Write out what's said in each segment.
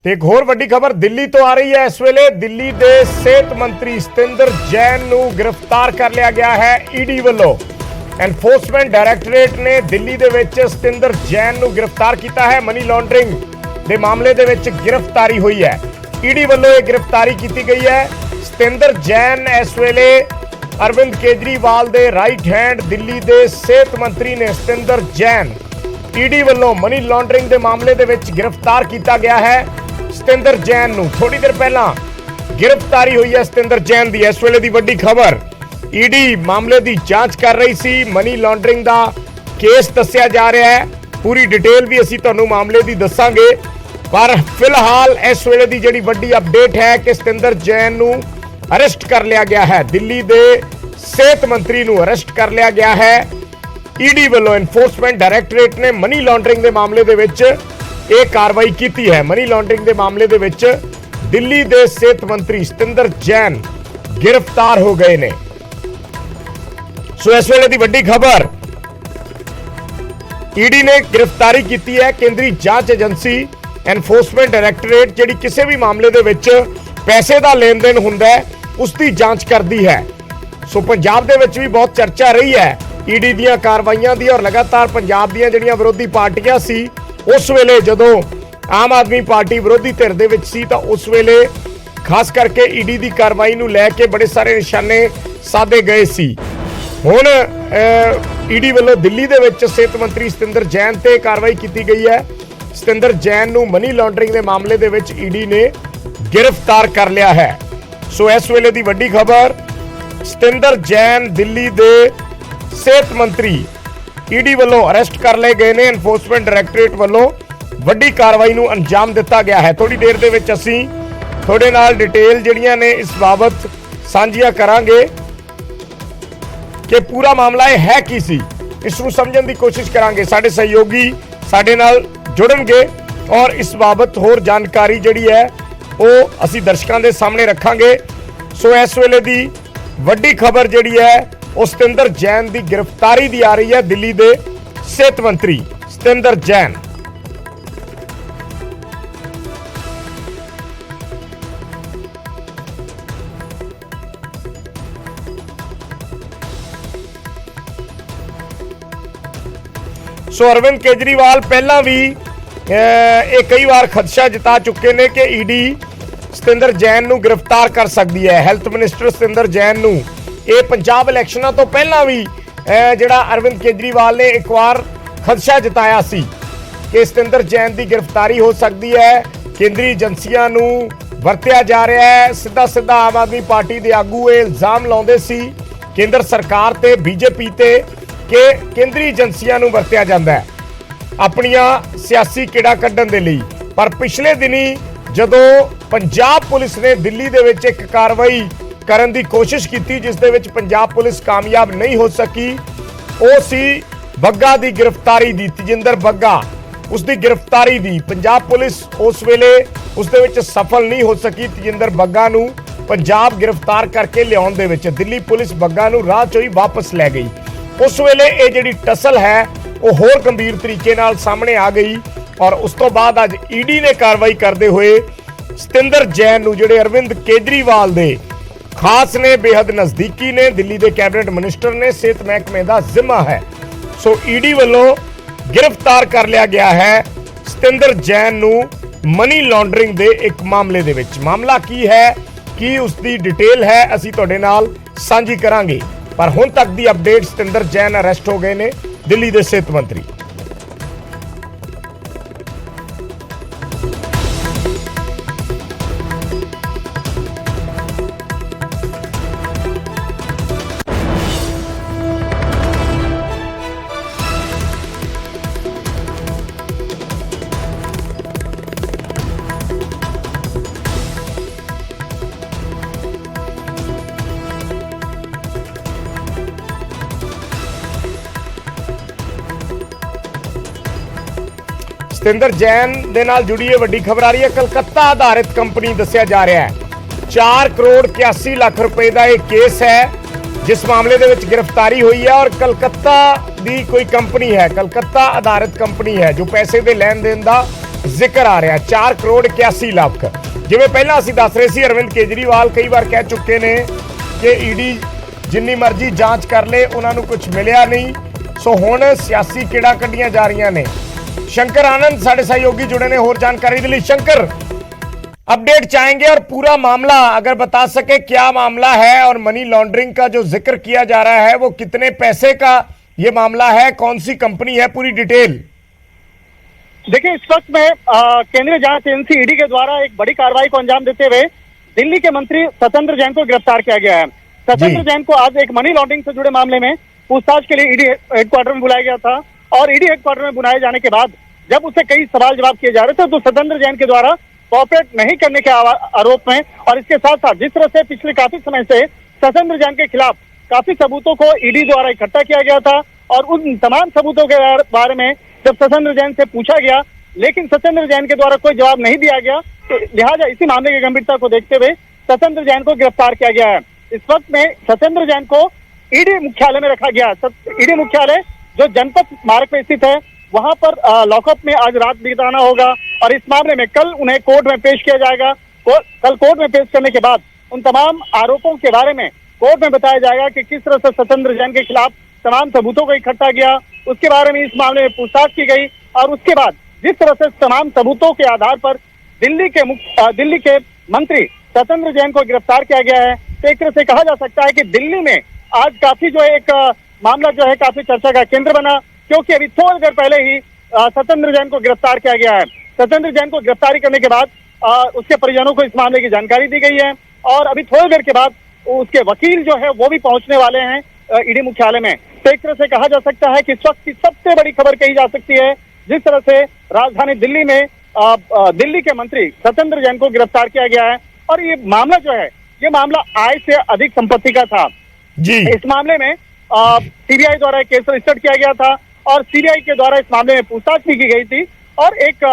ਤੇ ਇੱਕ ਹੋਰ ਵੱਡੀ ਖਬਰ ਦਿੱਲੀ ਤੋਂ ਆ ਰਹੀ ਹੈ। ਇਸ ਵੇਲੇ ਦਿੱਲੀ ਦੇ ਸਿਹਤ ਮੰਤਰੀ ਸਤਿੰਦਰ ਜੈਨ ਨੂੰ ਗ੍ਰਿਫਤਾਰ ਕਰ ਲਿਆ ਗਿਆ ਹੈ ਈਡੀ ਵੱਲੋਂ। ਐਨਫੋਰਸਮੈਂਟ ਡਾਇਰੈਕਟੋਰੇਟ ਨੇ ਦਿੱਲੀ ਦੇ ਵਿੱਚ ਸਤਿੰਦਰ ਜੈਨ ਨੂੰ ਗ੍ਰਿਫਤਾਰ ਕੀਤਾ ਹੈ। ਮਨੀ ਲਾਂਡਰਿੰਗ ਦੇ ਮਾਮਲੇ ਦੇ ਵਿੱਚ ਗ੍ਰਿਫਤਾਰੀ ਹੋਈ ਹੈ। ਈਡੀ ਵੱਲੋਂ ਇਹ ਗ੍ਰਿਫਤਾਰੀ ਕੀਤੀ ਗਈ ਹੈ। ਸਤਿੰਦਰ ਜੈਨ ਇਸ ਵੇਲੇ ਅਰਵਿੰਦ ਕੇਜਰੀਵਾਲ ਦੇ ਰਾਈਟ ਹੈਂਡ ਦਿੱਲੀ ਦੇ ਸਿਹਤ ਮੰਤਰੀ ਨੇ। ਸਤਿੰਦਰ ਜੈਨ ਈਡੀ ਵੱਲੋਂ ਮਨੀ ਲਾਂਡਰਿੰਗ ਦੇ ਮਾਮਲੇ ਦੇ ਵਿੱਚ ਗ੍ਰਿਫਤਾਰ ਕੀਤਾ ਗਿਆ ਹੈ। ਸਤਿੰਦਰ ਜੈਨ ਨੂੰ ਥੋੜੀ ਦੇਰ ਪਹਿਲਾਂ ਗ੍ਰਿਫਤਾਰੀ ਹੋਈ ਹੈ ਸਤਿੰਦਰ ਜੈਨ ਦੀ। ਇਸ ਵੇਲੇ ਦੀ ਵੱਡੀ ਖਬਰ, ਈਡੀ ਮਾਮਲੇ ਦੀ ਜਾਂਚ ਕਰ ਰਹੀ ਸੀ। ਮਨੀ ਲਾਂਡਰਿੰਗ ਦਾ ਕੇਸ ਦੱਸਿਆ ਜਾ ਰਿਹਾ ਹੈ। ਪੂਰੀ ਡਿਟੇਲ ਵੀ ਅਸੀਂ ਤੁਹਾਨੂੰ ਮਾਮਲੇ ਦੀ ਦੱਸਾਂਗੇ, ਪਰ ਫਿਲਹਾਲ ਇਸ ਵੇਲੇ ਦੀ ਜਿਹੜੀ ਵੱਡੀ ਅਪਡੇਟ ਹੈ ਕਿ ਸਤਿੰਦਰ ਜੈਨ ਨੂੰ ਅਰੈਸਟ ਕਰ ਲਿਆ ਗਿਆ ਹੈ। ਦਿੱਲੀ ਦੇ ਸਿਹਤ ਮੰਤਰੀ ਨੂੰ ਅਰੈਸਟ ਕਰ ਲਿਆ ਗਿਆ ਹੈ ਈਡੀ ਵੱਲੋਂ। ਐਨਫੋਰਸਮੈਂਟ ਡਾਇਰੈਕਟੋਰੇਟ ਨੇ ਮਨੀ ਲਾਂਡਰਿੰਗ ਦੇ ਮਾਮਲੇ ਦੇ ਵਿੱਚ ਇਹ ਕਾਰਵਾਈ ਕੀਤੀ ਹੈ। ਮਨੀ ਲਾਂਡਰਿੰਗ ਦੇ ਮਾਮਲੇ ਦੇ ਵਿੱਚ ਦਿੱਲੀ ਦੇ ਸਿਹਤ ਮੰਤਰੀ ਸਤਿੰਦਰ ਜੈਨ ਗ੍ਰਿਫਤਾਰ ਹੋ ਗਏ ਨੇ। ਸੋ ਇਸ ਵੇਲੇ ਦੀ ਵੱਡੀ ਖਬਰ, ਈਡੀ ਨੇ ਗ੍ਰਿਫਤਾਰੀ ਕੀਤੀ ਹੈ। ਕੇਂਦਰੀ ਜਾਂਚ ਏਜੰਸੀ ਐਨਫੋਰਸਮੈਂਟ ਡਾਇਰੈਕਟੋਰੇਟ ਜਿਹੜੀ ਕਿਸੇ ਵੀ ਮਾਮਲੇ ਦੇ ਵਿੱਚ ਪੈਸੇ ਦਾ ਲੈਣ ਦੇਣ ਹੁੰਦਾ ਹੈ ਉਸ ਦੀ ਜਾਂਚ ਕਰਦੀ ਹੈ। ਸੋ ਪੰਜਾਬ ਦੇ ਵਿੱਚ ਵੀ ਬਹੁਤ ਚਰਚਾ ਰਹੀ ਹੈ ਈਡੀ ਦੀਆਂ ਕਾਰਵਾਈਆਂ ਦੀ, ਔਰ ਲਗਾਤਾਰ ਪੰਜਾਬ ਦੀਆਂ ਜਿਹੜੀਆਂ ਵਿਰੋਧੀ ਪਾਰਟੀਆਂ ਸੀ ਉਸ ਵੇਲੇ ਜਦੋਂ ਆਮ ਆਦਮੀ ਪਾਰਟੀ ਵਿਰੋਧੀ ਧਿਰ ਦੇ ਵਿੱਚ ਸੀ ਤਾਂ ਉਸ ਵੇਲੇ ਖਾਸ ਕਰਕੇ ਈਡੀ ਦੀ ਕਾਰਵਾਈ ਨੂੰ ਲੈ ਕੇ ਬੜੇ ਸਾਰੇ ਨਿਸ਼ਾਨੇ ਸਾਧੇ ਗਏ ਸੀ। ਹੁਣ ਈਡੀ ਵੱਲੋਂ ਦਿੱਲੀ ਦੇ ਵਿੱਚ ਸਿਹਤ ਮੰਤਰੀ ਸਤਿੰਦਰ ਜੈਨ ਤੇ ਕਾਰਵਾਈ ਕੀਤੀ ਗਈ ਹੈ। ਸਤਿੰਦਰ ਜੈਨ ਨੂੰ ਮਨੀ ਲਾਂਡਰਿੰਗ ਦੇ ਮਾਮਲੇ ਦੇ ਵਿੱਚ ਈਡੀ ਨੇ ਗ੍ਰਿਫਤਾਰ ਕਰ ਲਿਆ ਹੈ। ਸੋ ਇਸ ਵੇਲੇ ਦੀ ਵੱਡੀ ਖਬਰ, ਸਤਿੰਦਰ ਜੈਨ ਦਿੱਲੀ ਦੇ ਸਿਹਤ ਮੰਤਰੀ ਈਡੀ ਵੱਲੋਂ ਅਰੈਸਟ ਕਰ ਲਏ ਗਏ ਨੇ। ਐਨਫੋਰਸਮੈਂਟ ਡਾਇਰੈਕਟੋਰੇਟ ਵੱਲੋਂ ਵੱਡੀ ਕਾਰਵਾਈ ਨੂੰ ਅੰਜਾਮ ਦਿੱਤਾ ਗਿਆ ਹੈ। ਥੋੜੀ ਦੇਰ ਦੇ ਵਿੱਚ ਅਸੀਂ ਤੁਹਾਡੇ ਨਾਲ ਡਿਟੇਲ ਜਿਹੜੀਆਂ ਨੇ ਇਸ ਬਾਬਤ ਸਾਂਝੀਆਂ ਕਰਾਂਗੇ ਕਿ ਪੂਰਾ ਮਾਮਲਾ ਇਹ ਹੈ ਕੀ ਸੀ, ਇਸ ਨੂੰ ਸਮਝਣ ਦੀ ਕੋਸ਼ਿਸ਼ ਕਰਾਂਗੇ। ਸਾਡੇ ਸਹਿਯੋਗੀ ਸਾਡੇ ਨਾਲ ਜੁੜਨਗੇ ਔਰ ਇਸ ਬਾਬਤ ਹੋਰ ਜਾਣਕਾਰੀ ਜਿਹੜੀ ਹੈ ਉਹ ਅਸੀਂ ਦਰਸ਼ਕਾਂ ਦੇ ਸਾਹਮਣੇ ਰੱਖਾਂਗੇ। ਸੋ ਇਸ ਵੇਲੇ ਦੀ ਵੱਡੀ ਖਬਰ ਜਿਹੜੀ ਹੈ ਉਹ ਸਤਿੰਦਰ ਜੈਨ ਦੀ ਗ੍ਰਿਫਤਾਰੀ ਦੀ ਆ ਰਹੀ ਹੈ। ਦਿੱਲੀ ਦੇ ਸਿਹਤ ਮੰਤਰੀ ਸਤਿੰਦਰ ਜੈਨ। ਸੋ ਅਰਵਿੰਦ ਕੇਜਰੀਵਾਲ ਪਹਿਲਾਂ ਵੀ ਇਹ ਕਈ ਵਾਰ ਖਦਸ਼ਾ ਜਤਾ ਚੁੱਕੇ ਨੇ ਕਿ ਈਡੀ ਸਤਿੰਦਰ ਜੈਨ ਨੂੰ ਗ੍ਰਿਫਤਾਰ ਕਰ ਸਕਦੀ ਹੈ। ਹੈਲਥ ਮਿਨਿਸਟਰ ਸਤਿੰਦਰ ਜੈਨ ਨੂੰ ਇਹ ਪੰਜਾਬ ਇਲੈਕਸ਼ਨਾਂ ਤੋਂ ਪਹਿਲਾਂ ਵੀ ਜਿਹੜਾ ਅਰਵਿੰਦ ਕੇਜਰੀਵਾਲ ਨੇ ਇੱਕ ਵਾਰ ਖਦਸ਼ਾ ਜਤਾਇਆ ਸੀ ਕਿ ਸਤਿੰਦਰ ਜੈਨ ਦੀ ਗ੍ਰਿਫਤਾਰੀ ਹੋ ਸਕਦੀ ਹੈ। ਕੇਂਦਰੀ ਏਜੰਸੀਆਂ ਨੂੰ ਵਰਤਿਆ ਜਾ ਰਿਹਾ ਹੈ। ਸਿੱਧਾ ਆਮ ਆਦਮੀ ਪਾਰਟੀ ਦੇ ਆਗੂ ਇਹ ਇਲਜ਼ਾਮ ਲਾਉਂਦੇ ਸੀ ਕੇਂਦਰ ਸਰਕਾਰ ਤੇ ਬੀਜੇਪੀ ਤੇ ਕਿ ਕੇਂਦਰੀ ਏਜੰਸੀਆਂ ਨੂੰ ਵਰਤਿਆ ਜਾਂਦਾ ਹੈ ਆਪਣੀਆਂ ਸਿਆਸੀ ਕਿੜਾ ਕੱਢਣ ਦੇ ਲਈ। ਪਰ ਪਿਛਲੇ ਦਿਨੀ ਜਦੋਂ ਪੰਜਾਬ ਪੁਲਿਸ ਨੇ ਦਿੱਲੀ ਦੇ ਵਿੱਚ ਇੱਕ ਕਾਰਵਾਈ ਕਰਨ ਦੀ ਕੋਸ਼ਿਸ਼ ਕੀਤੀ ਜਿਸ ਦੇ ਵਿੱਚ ਪੰਜਾਬ ਪੁਲਿਸ ਕਾਮਯਾਬ ਨਹੀਂ ਹੋ ਸਕੀ, ਉਹ ਸੀ ਬੱਗਾ ਦੀ ਗ੍ਰਿਫਤਾਰੀ ਦੀ, ਤੇਜਿੰਦਰ ਬੱਗਾ, ਉਸ ਦੀ ਗ੍ਰਿਫਤਾਰੀ ਦੀ। ਪੰਜਾਬ ਪੁਲਿਸ ਉਸ ਵੇਲੇ ਉਸ ਦੇ ਵਿੱਚ ਸਫਲ ਨਹੀਂ ਹੋ ਸਕੀ ਤੇਜਿੰਦਰ ਬੱਗਾ ਨੂੰ ਪੰਜਾਬ ਗ੍ਰਿਫਤਾਰ ਕਰਕੇ ਲਿਆਉਣ ਦੇ ਵਿੱਚ। ਦਿੱਲੀ ਪੁਲਿਸ ਬੱਗਾ ਨੂੰ ਰਾਹ ਚੋਂ ਹੀ ਵਾਪਸ ਲੈ ਗਈ। ਉਸ ਵੇਲੇ ਇਹ ਜਿਹੜੀ ਟਸਲ ਹੈ ਉਹ ਹੋਰ ਗੰਭੀਰ ਤਰੀਕੇ ਨਾਲ ਸਾਹਮਣੇ ਆ ਗਈ ਔਰ ਉਸ ਤੋਂ ਬਾਅਦ ਅੱਜ ਈਡੀ ਨੇ ਕਾਰਵਾਈ ਕਰਦੇ ਹੋਏ ਸਤਿੰਦਰ ਜੈਨ ਨੂੰ, ਜਿਹੜੇ ਅਰਵਿੰਦ ਕੇਜਰੀਵਾਲ ਦੇ ਖਾਸ ਨੇ, ਬੇहद ਨਜ਼ਦੀਕੀ ਨੇ, ਦਿੱਲੀ ਦੇ ਕੈਬਨਿਟ ਮਿਨਿਸਟਰ ਨੇ, ਸਿਹਤ ਮਹਿਕਮੇ ਦਾ ਜ਼ਿੰਮਾ ਹੈ। ਸੋ ਈਡੀ ਵੱਲੋਂ ਗ੍ਰਿਫਤਾਰ ਕਰ ਲਿਆ ਗਿਆ ਹੈ ਸਤਿੰਦਰ ਜੈਨ ਨੂੰ ਮਨੀ ਲਾਂਡਰਿੰਗ ਦੇ ਇੱਕ ਮਾਮਲੇ ਦੇ ਵਿੱਚ। ਮਾਮਲਾ ਕੀ ਹੈ, ਕੀ ਉਸ ਦੀ ਡਿਟੇਲ ਹੈ, ਅਸੀਂ ਤੁਹਾਡੇ ਨਾਲ ਸਾਂਝੀ ਕਰਾਂਗੇ। ਪਰ ਹੁਣ ਤੱਕ ਦੀ ਅਪਡੇਟ, ਸਤਿੰਦਰ ਜੈਨ ਅਰੈਸਟ ਹੋ ਗਏ ਨੇ ਦਿੱਲੀ ਦੇ ਸਿਹਤ ਮੰਤਰੀ। ਸਤਿੰਦਰ ਜੈਨ ਦੇ ਨਾਲ ਜੁੜੀ ਇਹ ਵੱਡੀ ਖਬਰ ਆ ਰਹੀ ਹੈ। ਕਲਕੱਤਾ ਆਧਾਰਿਤ ਕੰਪਨੀ ਦੱਸਿਆ ਜਾ ਰਿਹਾ ਹੈ 4 ਕਰੋੜ 81 ਲੱਖ ਰੁਪਏ ਦਾ ਇਹ ਕੇਸ ਹੈ ਜਿਸ ਮਾਮਲੇ ਦੇ ਵਿੱਚ ਗ੍ਰਿਫਤਾਰੀ ਹੋਈ ਹੈ। ਔਰ ਕਲਕੱਤਾ ਦੀ ਕੋਈ ਕੰਪਨੀ ਹੈ, ਕਲਕੱਤਾ ਆਧਾਰਿਤ ਕੰਪਨੀ ਹੈ ਜੋ ਪੈਸੇ ਦੇ ਲੈਣ ਦੇਣ ਦਾ ਜ਼ਿਕਰ ਆ ਰਿਹਾ 4 ਕਰੋੜ 81 ਲੱਖ। ਜਿਵੇਂ ਪਹਿਲਾਂ ਅਸੀਂ ਦੱਸ ਰਹੇ ਸੀ, ਅਰਵਿੰਦ ਕੇਜਰੀਵਾਲ ਕਈ ਵਾਰ ਕਹਿ ਚੁੱਕੇ ਨੇ ਕਿ ਈਡੀ ਜਿੰਨੀ ਮਰਜ਼ੀ ਜਾਂਚ ਕਰ ਲੇ ਉਹਨਾਂ ਨੂੰ ਕੁਝ ਮਿਲਿਆ ਨਹੀਂ। ਸੋ ਹੁਣ ਸਿਆਸੀ ਕਿਹੜਾ ਕੱਢੀਆਂ ਜਾ ਰਹੀਆਂ ਨੇ। शंकर आनंद साढ़े सहयोगी जुड़े ने और जानकारी के लिए। शंकर, अपडेट चाहेंगे और पूरा मामला अगर बता सके, क्या मामला है और मनी लॉन्ड्रिंग का जो जिक्र किया जा रहा है वो कितने पैसे का ये मामला है, कौन सी कंपनी है, पूरी डिटेल। देखिए, इस वक्त में केंद्रीय जांच एजेंसी ईडी के द्वारा एक बड़ी कार्रवाई को अंजाम देते हुए दिल्ली के मंत्री सत्येंद्र जैन को गिरफ्तार किया गया है। सत्येंद्र जैन को आज एक मनी लॉन्ड्रिंग से जुड़े मामले में पूछताछ के लिए ईडी हेडक्वार्टर में बुलाया गया था और ईडी हेडक्वार्टर में बुलाए जाने के बाद जब उससे कई सवाल जवाब किए जा रहे थे तो सत्येंद्र जैन के द्वारा कोऑपरेट नहीं करने के आरोप में और इसके साथ साथ जिस तरह से पिछले काफी समय से सत्येंद्र जैन के खिलाफ काफी सबूतों को ईडी द्वारा इकट्ठा किया गया था और उन तमाम सबूतों के बारे में जब सत्येंद्र जैन से पूछा गया लेकिन सत्येंद्र जैन के द्वारा कोई जवाब नहीं दिया गया, तो लिहाजा इसी मामले की गंभीरता को देखते हुए सत्येंद्र जैन को गिरफ्तार किया गया है। इस वक्त में सत्येंद्र जैन को ईडी मुख्यालय में रखा गया। ईडी मुख्यालय जो जनपद मार्ग पे स्थित है वहां पर लॉकअप में आज रात बिताना होगा और इस मामले में कल उन्हें कोर्ट में पेश किया जाएगा। कल कोर्ट में पेश करने के बाद उन तमाम आरोपों के बारे में कोर्ट में बताया जाएगा कि किस तरह से सत्येंद्र जैन के खिलाफ तमाम सबूतों को इकट्ठा किया, उसके बारे में इस मामले में पूछताछ की गई और उसके बाद जिस तरह से तमाम सबूतों के आधार पर दिल्ली के मंत्री सत्येंद्र जैन को गिरफ्तार किया गया है। तो एक तरह से कहा जा सकता है कि दिल्ली में आज काफी जो है एक मामला जो है काफी चर्चा का केंद्र बना, क्योंकि अभी थोड़ी देर पहले ही सत्येंद्र जैन को गिरफ्तार किया गया है। सत्येंद्र जैन को गिरफ्तारी करने के बाद उसके परिजनों को इस मामले की जानकारी दी गई है और अभी थोड़ी देर के बाद उसके वकील जो है वो भी पहुंचने वाले हैं ईडी मुख्यालय में। तो एक तरह से कहा जा सकता है कि इस वक्त की सबसे बड़ी खबर कही जा सकती है जिस तरह से राजधानी दिल्ली में दिल्ली के मंत्री सत्येंद्र जैन को गिरफ्तार किया गया है और ये मामला जो है ये मामला आय से अधिक संपत्ति का था जी। इस मामले में सीबीआई द्वारा एक केस रजिस्टर किया गया था और सीबीआई के द्वारा इस मामले में पूछताछ भी की गई थी और एक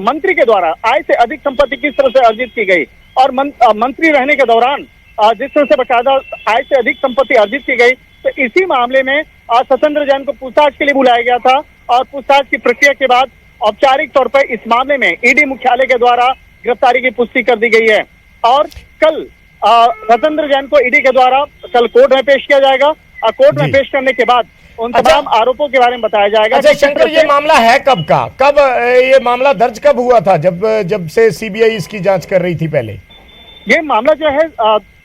मंत्री के द्वारा आय से अधिक संपत्ति किस तरह से अर्जित की गई और मंत्री रहने के दौरान जिस तरह से बकायदा आय से अधिक संपत्ति अर्जित की गई, तो इसी मामले में सत्येंद्र जैन को पूछताछ के लिए बुलाया गया था और पूछताछ की प्रक्रिया के बाद औपचारिक तौर पर इस मामले में ईडी मुख्यालय के द्वारा गिरफ्तारी की पुष्टि कर दी गई है और कल सत्येंद्र जैन को ईडी के द्वारा कल कोर्ट में पेश किया जाएगा और कोर्ट में पेश करने के बाद उन तमाम आरोपों के बारे में बताया जाएगा। अच्छा शंकर, ये मामला है कब का? कब ये मामला दर्ज कब हुआ था? जब से सीबीआई इसकी जांच कर रही थी पहले? ये मामला जो है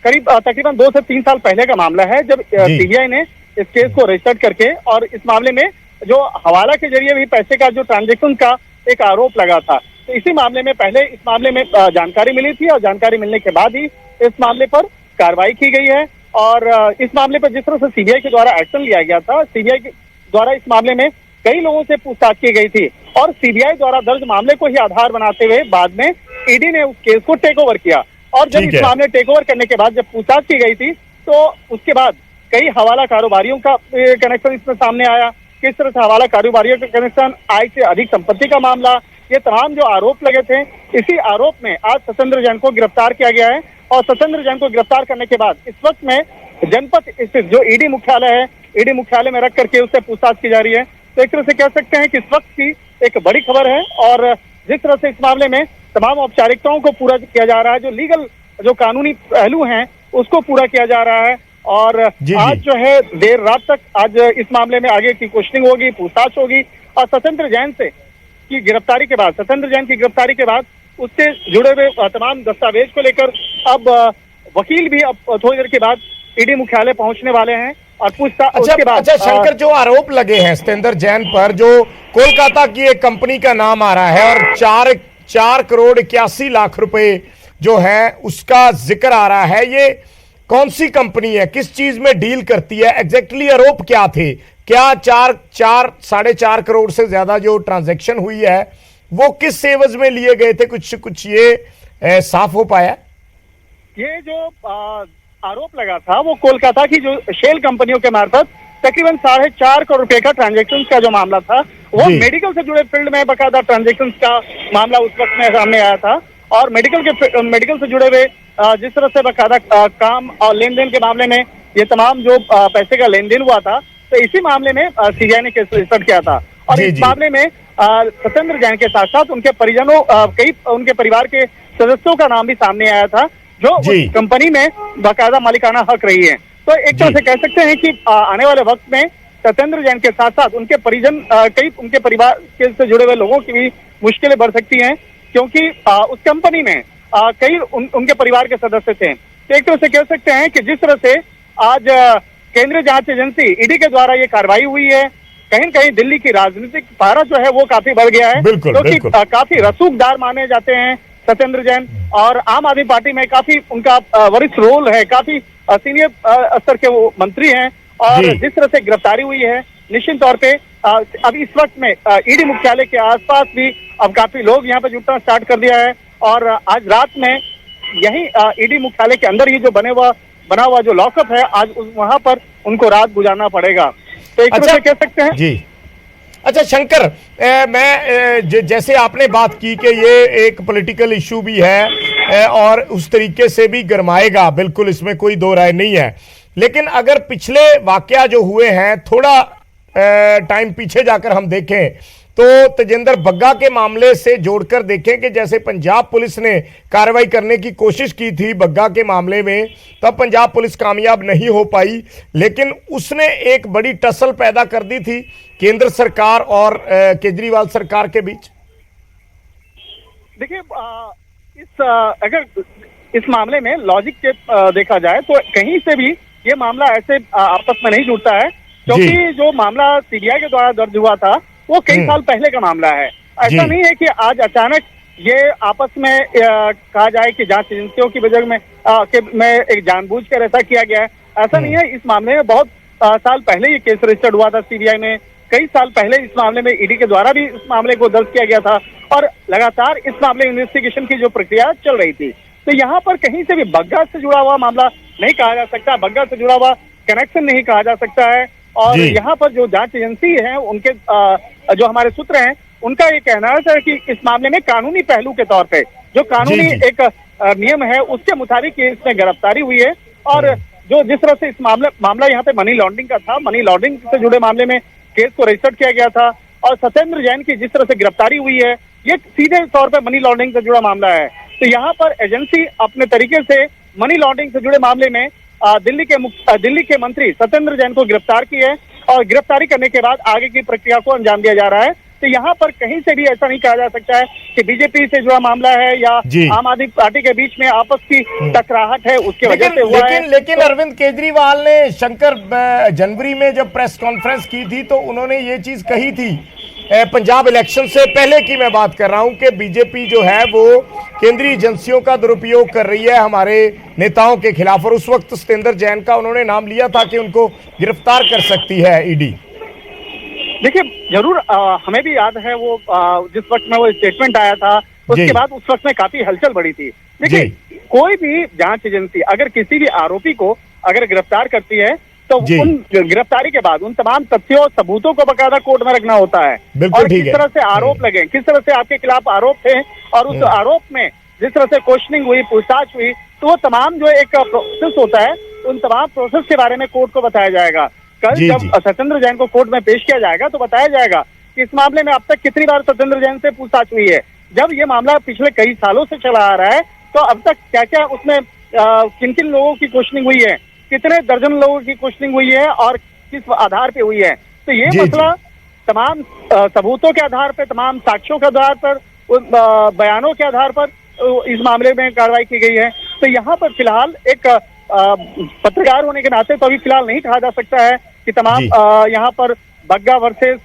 करीब तकरीबन 2 से 3 साल पहले का मामला है जब सीबीआई ने इस केस को रजिस्टर करके और इस मामले में जो हवाला के जरिए भी पैसे का जो ट्रांजेक्शन का एक आरोप लगा था, तो इसी मामले में पहले इस मामले में जानकारी मिली थी और जानकारी मिलने के बाद ही इस मामले पर कार्रवाई की गई है और इस मामले पर जिस तरह से सीबीआई के द्वारा एक्शन लिया गया था, सीबीआई के द्वारा इस मामले में कई लोगों से पूछताछ की गई थी और सीबीआई द्वारा दर्ज मामले को ही आधार बनाते हुए बाद में ईडी ने उस केस को टेक ओवर किया और जब इस मामले टेक ओवर करने के बाद जब पूछताछ की गई थी तो उसके बाद कई हवाला कारोबारियों का कनेक्शन इसमें सामने आया। किस तरह से हवाला कारोबारियों का कनेक्शन, आय से अधिक संपत्ति का मामला, ये तमाम जो आरोप लगे थे, इसी आरोप में आज सत्येंद्र जैन को गिरफ्तार किया गया है और सत्येंद्र जैन को गिरफ्तार करने के बाद इस वक्त में जनपद स्थित जो ईडी मुख्यालय है, ईडी मुख्यालय में रख करके उससे पूछताछ की जा रही है। तो एक तरह से कह सकते हैं कि इस वक्त की एक बड़ी खबर है और जिस तरह से इस मामले में तमाम औपचारिकताओं को पूरा किया जा रहा है, जो लीगल जो कानूनी पहलू हैं उसको पूरा किया जा रहा है और आज जो है देर रात तक आज इस मामले में आगे की क्वेश्चनिंग होगी, पूछताछ होगी और सत्येंद्र जैन की गिरफ्तारी के बाद उससे जुड़े हुए तमाम दस्तावेज को लेकर अब वकील भी अब थोड़ी देर के बाद ईडी मुख्यालय पहुंचने वाले हैं और पूछताछ उसके बाद। अच्छा शंकर, जो आरोप लगे हैं सत्येंद्र जैन पर, जो कोलकाता की एक कंपनी का नाम आ रहा है और 4 करोड़ 81 लाख रुपए जो है उसका जिक्र आ रहा है, ये कौन सी कंपनी है, किस चीज में डील करती है, एग्जैक्टली आरोप क्या थे? क्या 4.5 करोड़ से ज्यादा जो ट्रांजैक्शन हुई है वो किस एवज में लिए गए थे? कुछ ये साफ हो पाया? ये जो आरोप लगा था वो कोलकाता की जो शेल कंपनियों के मार्फत तकरीबन 4.5 करोड़ रुपए का ट्रांजैक्शन का जो मामला था वो मेडिकल से जुड़े फील्ड में बकायदा ट्रांजैक्शन का मामला उस वक्त में सामने आया था और मेडिकल से जुड़े हुए जिस तरह से बकायदा काम और लेन देन के मामले में ये तमाम जो पैसे का लेन देन हुआ था, तो इसी मामले में सीबीआई ने केस रजिस्टर किया था और जी, इस जी। मामले में सत्येंद्र जैन के साथ साथ उनके परिजनों कई उनके परिवार के सदस्यों का नाम भी सामने आया था, जो जी। उस कंपनी में बाकायदा मालिकाना हक रही है। तो एक तरह जी। से कह सकते हैं कि आने वाले वक्त में सत्येंद्र जैन के साथ साथ उनके परिजन कई उनके परिवार के से जुड़े हुए लोगों की भी मुश्किलें बढ़ सकती हैं, क्योंकि उस कंपनी में कई उनके परिवार के सदस्य थे। तो एक तरह से कह सकते हैं कि जिस तरह से आज केंद्रीय जांच एजेंसी ईडी के द्वारा ये कार्रवाई हुई है, कहीं न कहीं दिल्ली की राजनीतिक पारा जो है वो काफी बढ़ गया है, बिल्कुल, क्योंकि बिल्कुल। काफी रसूखदार माने जाते हैं सत्येंद्र जैन, और आम आदमी पार्टी में काफी उनका वरिष्ठ रोल है, काफी सीनियर स्तर के वो मंत्री हैं। और जी। जिस तरह से गिरफ्तारी हुई है, निश्चित तौर पे अब इस वक्त में ईडी मुख्यालय के आसपास भी अब काफी लोग यहाँ पे जुटना स्टार्ट कर दिया है, और आज रात में यही ईडी मुख्यालय के अंदर ही जो बना हुआ जो लॉकअप है, आज वहां पर उनको रात गुजारना पड़ेगा। तो एक तरह से कह सकते हैं जी। अच्छा शंकर, मैं जैसे आपने बात की कि ये एक पॉलिटिकल इशू भी है और उस तरीके से भी गरमाएगा, बिल्कुल इसमें कोई दो राय नहीं है, लेकिन अगर पिछले वाकया जो हुए हैं थोड़ा टाइम पीछे जाकर हम देखें तो तेजिंदर बग्गा के मामले से जोड़कर देखें कि जैसे पंजाब पुलिस ने कार्रवाई करने की कोशिश की थी बग्गा के मामले में, तब पंजाब पुलिस कामयाब नहीं हो पाई, लेकिन उसने एक बड़ी टसल पैदा कर दी थी केंद्र सरकार और केजरीवाल सरकार के बीच। देखिए अगर इस मामले में लॉजिक के देखा जाए तो कहीं से भी ये मामला ऐसे आपस में नहीं जुड़ता है, क्योंकि जो मामला सीबीआई के द्वारा दर्ज हुआ था वो कई साल पहले का मामला है। ऐसा नहीं है कि आज अचानक ये आपस में कहा जाए कि जांच एजेंसियों की वजह में एक जानबूझकर ऐसा किया गया है, ऐसा नहीं है। इस मामले में बहुत साल पहले ये केस रजिस्टर्ड हुआ था सीबीआई में, कई साल पहले इस मामले में ईडी के द्वारा भी इस मामले को दर्ज किया गया था, और लगातार इस मामले इन्वेस्टिगेशन की जो प्रक्रिया चल रही थी। तो यहाँ पर कहीं से भी बग्गा से जुड़ा हुआ मामला नहीं कहा जा सकता, बग्गा से जुड़ा हुआ कनेक्शन नहीं कहा जा सकता है। और यहाँ पर जो जांच एजेंसी है उनके जो हमारे सूत्र हैं उनका ये कहना है कि इस मामले में कानूनी पहलू के तौर पे जो कानूनी एक नियम है उसके मुताबिक इसमें गिरफ्तारी हुई है। और जो जिस तरह से इस मामला यहाँ पे मनी लॉन्ड्रिंग का था, मनी लॉन्ड्रिंग से जुड़े मामले में केस को रजिस्टर्ड किया गया था, और सत्येंद्र जैन की जिस तरह से गिरफ्तारी हुई है ये सीधे तौर पर मनी लॉन्ड्रिंग से जुड़ा मामला है। तो यहाँ पर एजेंसी अपने तरीके से मनी लॉन्ड्रिंग से जुड़े मामले में दिल्ली के मंत्री सत्येंद्र जैन को गिरफ्तार की है, और गिरफ्तारी करने के बाद आगे की प्रक्रिया को अंजाम दिया जा रहा है। तो यहाँ पर कहीं से भी ऐसा नहीं कहा जा सकता है कि बीजेपी से जुड़ा मामला है या आम आदमी पार्टी के बीच में आपस की टकराहट है उसके वजह से हुआ है। लेकिन अरविंद केजरीवाल ने शंकर जनवरी में जब प्रेस कॉन्फ्रेंस की थी तो उन्होंने ये चीज कही थी, पंजाब इलेक्शन से पहले की मैं बात कर रहा हूं, कि बीजेपी जो है वो केंद्रीय एजेंसियों का दुरुपयोग कर रही है हमारे नेताओं के खिलाफ, और उस वक्त सत्येंद्र जैन का उन्होंने नाम लिया था कि उनको गिरफ्तार कर सकती है ईडी। देखिए जरूर हमें भी याद है वो जिस वक्त में वो स्टेटमेंट आया था उसके बाद उस वक्त में काफी हलचल बढ़ी थी। देखिए कोई भी जांच एजेंसी अगर किसी भी आरोपी को अगर गिरफ्तार करती है तो उन गिरफ्तारी के बाद उन तमाम तथ्यों और सबूतों को बकायदा कोर्ट में रखना होता है, और किस तरह से आरोप लगे, किस तरह से आपके खिलाफ आरोप थे, और उस आरोप में जिस तरह से क्वेश्चनिंग हुई, पूछताछ हुई, तो वो तमाम जो एक प्रोसेस होता है उन तमाम प्रोसेस के बारे में कोर्ट को बताया जाएगा। कल जब सत्येंद्र जैन को कोर्ट में पेश किया जाएगा तो बताया जाएगा कि इस मामले में अब तक कितनी बार सत्येंद्र जैन से पूछताछ हुई है। जब ये मामला पिछले कई सालों से चला आ रहा है तो अब तक क्या क्या उसमें किन किन लोगों की क्वेश्चनिंग हुई है, कितने दर्जन लोगों की क्वेश्चनिंग हुई है और किस आधार पे हुई है। तो ये मसला तमाम सबूतों के आधार पर, तमाम साक्ष्यों के आधार पर, बयानों के आधार पर इस मामले में कार्रवाई की गई है। तो यहाँ पर फिलहाल एक पत्रकार होने के नाते तो अभी फिलहाल नहीं कहा जा सकता है कि तमाम यहाँ पर बग्गा वर्सेस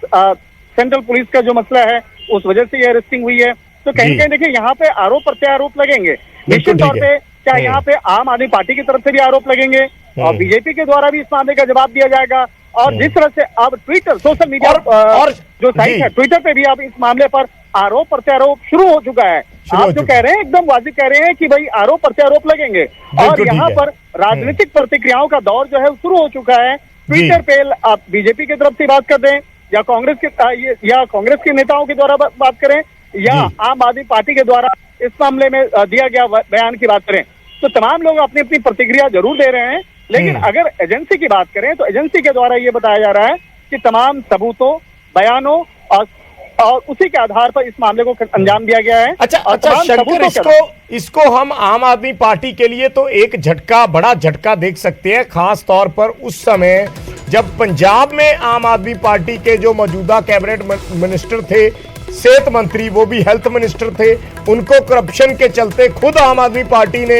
सेंट्रल पुलिस का जो मसला है उस वजह से ये अरेस्टिंग हुई है। तो कहीं कहीं देखिए यहाँ पे आरोप प्रत्यारोप लगेंगे, निश्चित तौर पे क्या यहाँ पे आम आदमी पार्टी की तरफ से भी आरोप लगेंगे और बीजेपी के द्वारा भी इस मामले का जवाब दिया जाएगा। और जिस तरह से अब ट्विटर, सोशल मीडिया और जो साइट है ट्विटर पे भी अब इस मामले पर आरोप प्रत्यारोप शुरू हो चुका है। आप जो कह रहे हैं एकदम वाजिब कह रहे हैं कि भाई आरोप प्रत्यारोप लगेंगे, और यहाँ पर राजनीतिक प्रतिक्रियाओं का दौर जो है शुरू हो चुका है। ट्विटर पे आप बीजेपी की तरफ से बात कर दें या कांग्रेस के नेताओं के द्वारा बात करें या आम आदमी पार्टी के द्वारा इस मामले में दिया गया बयान की बात करें, तो तमाम लोग अपनी अपनी प्रतिक्रिया जरूर दे रहे हैं। लेकिन अगर एजेंसी की बात करें तो एजेंसी के द्वारा ये बताया जा रहा है कि तमाम सबूतों, बयानों और उसी के आधार पर इस मामले को अंजाम दिया गया है। अच्छा और तमाम शंकर, सबूतों के आधार- इसको हम आम आदमी पार्टी के लिए तो एक झटका, बड़ा झटका देख सकते हैं, खास तौर पर उस समय जब पंजाब में आम आदमी पार्टी के जो मौजूदा कैबिनेट मिनिस्टर थे, सेहत मंत्री, वो भी हेल्थ मिनिस्टर थे, उनको करप्शन के चलते खुद आम आदमी पार्टी ने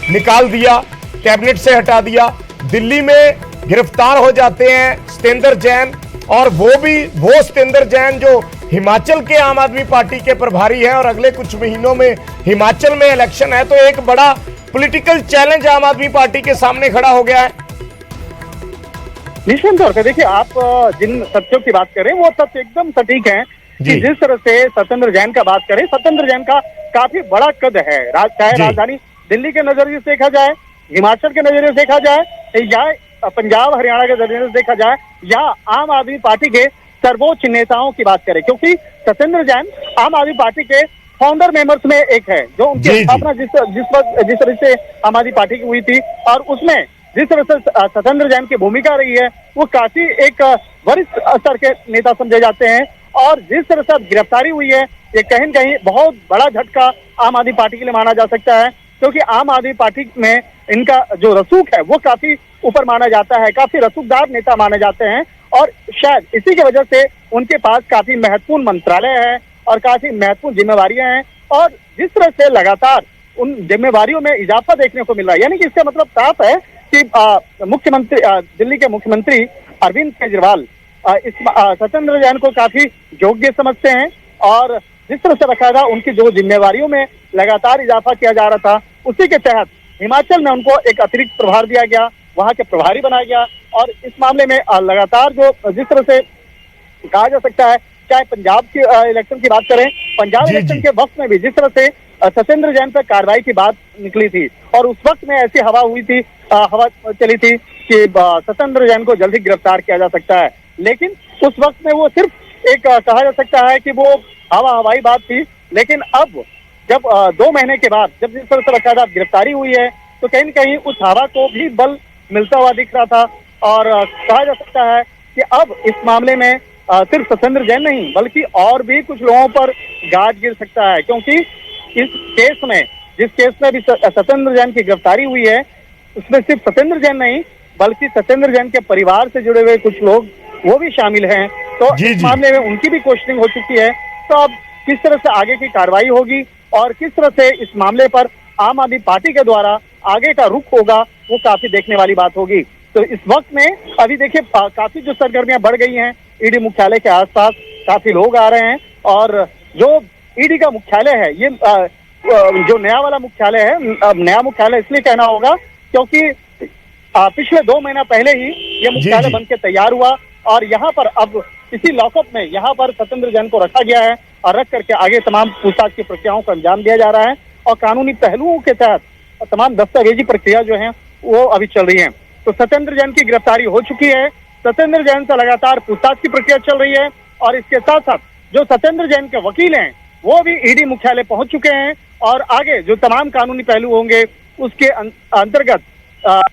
निकाल दिया, कैबिनेट से हटा दिया। दिल्ली में गिरफ्तार हो जाते हैं सतेंद्र जैन, और वो सतेंद्र जैन जो हिमाचल के आम आदमी पार्टी के प्रभारी हैं, और अगले कुछ महीनों में हिमाचल में इलेक्शन है, तो एक बड़ा पॉलिटिकल चैलेंज आम आदमी पार्टी के सामने खड़ा हो गया है। निश्चित तौर पर देखिए, आप जिन तथ्यों की बात करें वो तथ्य एकदम सटीक हैं कि जिस तरह से सतेंद्र जैन का बात करें, सतेंद्र जैन का काफी बड़ा कद है, चाहे राजधानी दिल्ली के नजरिए से देखा जाए, हिमाचल के नजरिए से देखा जाए, या पंजाब हरियाणा के नजरिए से देखा जाए, या आम आदमी पार्टी के सर्वोच्च नेताओं की बात करें, क्योंकि सतेंद्र जैन आम आदमी पार्टी के फाउंडर मेंबर्स में एक है, जो उनकी स्थापना जिस तरह से आम आदमी पार्टी की हुई थी, और उसमें जिस तरह से सतेंद्र जैन की भूमिका रही है, वो काफी एक वरिष्ठ स्तर के नेता समझे जाते हैं। और जिस तरह से अब गिरफ्तारी हुई है, ये कहीं न कहीं बहुत बड़ा झटका आम आदमी पार्टी के लिए माना जा सकता है, क्योंकि आम आदमी पार्टी में इनका जो रसूख है वो काफी ऊपर माना जाता है, काफी रसूखदार नेता माने जाते हैं, और शायद इसी की वजह से उनके पास काफी महत्वपूर्ण मंत्रालय है और काफी महत्वपूर्ण जिम्मेवारियां हैं, और जिस तरह से लगातार उन जिम्मेवारियों में इजाफा देखने को मिल रहा है, यानी कि इसका मतलब साफ है कि मुख्यमंत्री दिल्ली के मुख्यमंत्री अरविंद केजरीवाल इस सतेंद्र जैन को काफी योग्य समझते हैं, और जिस तरह से रखा था उनकी जो जिम्मेवारियों में लगातार इजाफा किया जा रहा था, उसी के तहत हिमाचल में उनको एक अतिरिक्त प्रभार दिया गया, वहां के प्रभारी बनाया गया। और इस मामले में लगातार जो जिस तरह से कहा जा सकता है, चाहे पंजाब की इलेक्शन की बात करें, पंजाब इलेक्शन के वक्त में भी जिस तरह से सतेंद्र जैन पर कार्रवाई की बात निकली थी, और उस वक्त में ऐसी हवा हुई थी, हवा चली थी कि सतेंद्र जैन को जल्दी गिरफ्तार किया जा सकता है, लेकिन उस वक्त में वो सिर्फ एक कहा जा सकता है कि वो हवाई बात थी। लेकिन अब जब 2 महीने के बाद जब जिस तरह से रखा था गिरफ्तारी हुई है, तो कहीं न कहीं उस हवा को भी बल मिलता हुआ दिख रहा था, और कहा जा सकता है कि अब इस मामले में सिर्फ सतेंद्र जैन नहीं बल्कि और भी कुछ लोगों पर गाज गिर सकता है, क्योंकि इस केस में, जिस केस में भी सतेंद्र जैन की गिरफ्तारी हुई है, उसमें सिर्फ सतेंद्र जैन नहीं बल्कि सतेंद्र जैन के परिवार से जुड़े हुए कुछ लोग वो भी शामिल हैं। तो इस मामले में उनकी भी क्वेश्चनिंग हो चुकी है। तो अब किस तरह से आगे की कार्रवाई होगी और किस तरह से इस मामले पर आम आदमी पार्टी के द्वारा आगे का रुख होगा, वो काफी देखने वाली बात होगी। तो इस वक्त में अभी देखिए काफी जो सरगर्मियां बढ़ गई हैं, ईडी मुख्यालय के आसपास काफी लोग आ रहे हैं, और जो ईडी का मुख्यालय है, ये जो नया वाला मुख्यालय है, अब नया मुख्यालय इसलिए कहना होगा क्योंकि पिछले 2 महीना पहले ही ये मुख्यालय बन के तैयार हुआ, और यहाँ पर अब इसी लॉकअप में यहाँ पर सतेंद्र जैन को रखा गया है, और रख करके आगे तमाम पूछताछ की प्रक्रियाओं को अंजाम दिया जा रहा है, और कानूनी पहलुओं के तहत तमाम दस्तावेजी प्रक्रिया जो है वो अभी चल रही है। तो सतेंद्र जैन की गिरफ्तारी हो चुकी है, सतेंद्र जैन से लगातार पूछताछ की प्रक्रिया चल रही है, और इसके साथ साथ जो सतेंद्र जैन के वकील हैं वो भी ईडी मुख्यालय पहुंच चुके हैं, और आगे जो तमाम कानूनी पहलू होंगे उसके अंतर्गत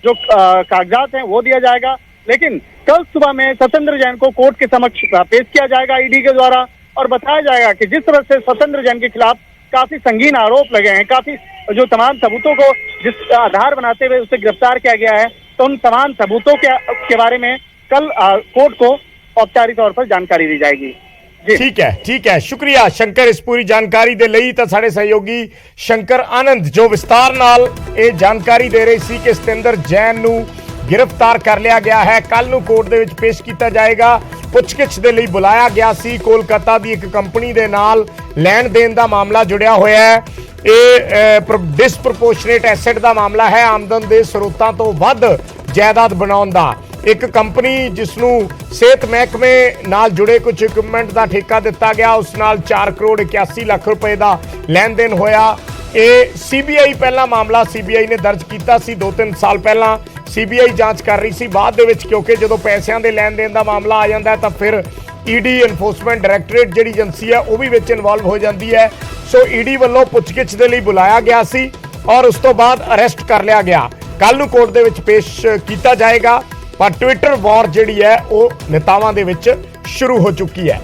जो कागजात हैं वो दिया जाएगा। लेकिन कल सुबह में सतेंद्र जैन को कोर्ट के समक्ष पेश किया जाएगा ईडी के द्वारा, और बताया जाएगा कि जिस तरह से सतेंद्र जैन के खिलाफ काफी संगीन आरोप लगे हैं, काफी जो तमाम सबूतों को जिस आधार बनाते हुए उसे गिरफ्तार किया गया है, तो उन तमाम सबूतों के बारे में कल कोर्ट को औपचारिक तौर पर जानकारी दी जाएगी। ठीक है, शुक्रिया शंकर इस पूरी जानकारी दे ਲਈ। ਤਾਂ ਸਾਡੇ ਸਹਿਯੋਗੀ ਸ਼ੰਕਰ ਆਨੰਦ ਜੋ ਵਿਸਤਾਰ ਨਾਲ ਇਹ ਜਾਣਕਾਰੀ ਦੇ ਰਹੇ ਸੀ ਕਿ ਸਤਿੰਦਰ ਜੈਨ ਨੂੰ गिरफ्तार कर लिया गया है, कल ਨੂੰ कोर्ट ਦੇ ਵਿੱਚ ਪੇਸ਼ ਕੀਤਾ ਜਾਏਗਾ। ਪੁੱਛਗਿੱਛ ਦੇ ਲਈ ਬੁਲਾਇਆ ਗਿਆ ਸੀ। ਕੋਲਕਾਤਾ ਦੀ ਇੱਕ ਕੰਪਨੀ ਦੇ ਨਾਲ ਲੈਣ ਦੇਣ ਦਾ ਮਾਮਲਾ ਜੁੜਿਆ ਹੋਇਆ ਹੈ। ਇਹ ਡਿਸਪ੍ਰੋਪੋਰਸ਼ਨੇਟ ਐਸੈਟ ਦਾ ਮਾਮਲਾ ਹੈ, ਆਮਦਨ ਦੇ ਸਰੋਤਾਂ ਤੋਂ ਵੱਧ ਜਾਇਦਾਦ ਬਣਾਉਣ ਦਾ। ਇੱਕ ਕੰਪਨੀ ਜਿਸ ਨੂੰ ਸਿਹਤ ਮਹਿਕਮੇ ਨਾਲ ਜੁੜੇ ਕੁਝ ਇਕਵਿਪਮੈਂਟ ਦਾ ਠੇਕਾ ਦਿੱਤਾ ਗਿਆ, ਉਸ ਨਾਲ 4 ਕਰੋੜ 81 ਲੱਖ ਰੁਪਏ ਦਾ ਲੈਣ ਦੇਣ ਹੋਇਆ। ਇਹ ਸੀਬੀਆਈ ਪਹਿਲਾ ਮਾਮਲਾ ਸੀਬੀਆਈ ਨੇ ਦਰਜ ਕੀਤਾ ਸੀ 2-3 ਸਾਲ ਪਹਿਲਾਂ। ਸੀਬੀਆਈ ਜਾਂਚ ਕਰ ਰਹੀ ਸੀ, ਬਾਅਦ ਦੇ ਵਿੱਚ ਕਿਉਂਕਿ ਜਦੋਂ ਪੈਸਿਆਂ ਦੇ ਲੈਣ ਦੇਣ ਦਾ ਮਾਮਲਾ ਆ ਜਾਂਦਾ ਤਾਂ ਫਿਰ ਈਡੀ ਐਨਫੋਰਸਮੈਂਟ ਡਾਇਰੈਕਟੋਰੇਟ ਜਿਹੜੀ ਏਜੰਸੀ ਹੈ ਉਹ ਵੀ ਵਿੱਚ ਇਨਵੋਲਵ ਹੋ ਜਾਂਦੀ ਹੈ। ਸੋ ਈਡੀ ਵੱਲੋਂ ਪੁੱਛਗਿੱਛ ਦੇ ਲਈ ਬੁਲਾਇਆ ਗਿਆ ਸੀ ਔਰ ਉਸ ਤੋਂ ਬਾਅਦ ਅਰੈਸਟ ਕਰ ਲਿਆ ਗਿਆ। ਕੱਲ ਨੂੰ ਕੋਰਟ ਦੇ ਵਿੱਚ ਪੇਸ਼ ਕੀਤਾ ਜਾਏਗਾ, ਪਰ ਟਵਿੱਟਰ ਵਾਰ ਜਿਹੜੀ ਹੈ ਉਹ ਨੇਤਾਵਾਂ ਦੇ ਵਿੱਚ ਸ਼ੁਰੂ ਹੋ ਚੁੱਕੀ ਹੈ।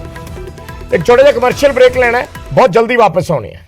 एक छोटा जिहा कमर्शियल ब्रेक लेना है, बहुत जल्दी वापस आने हैं।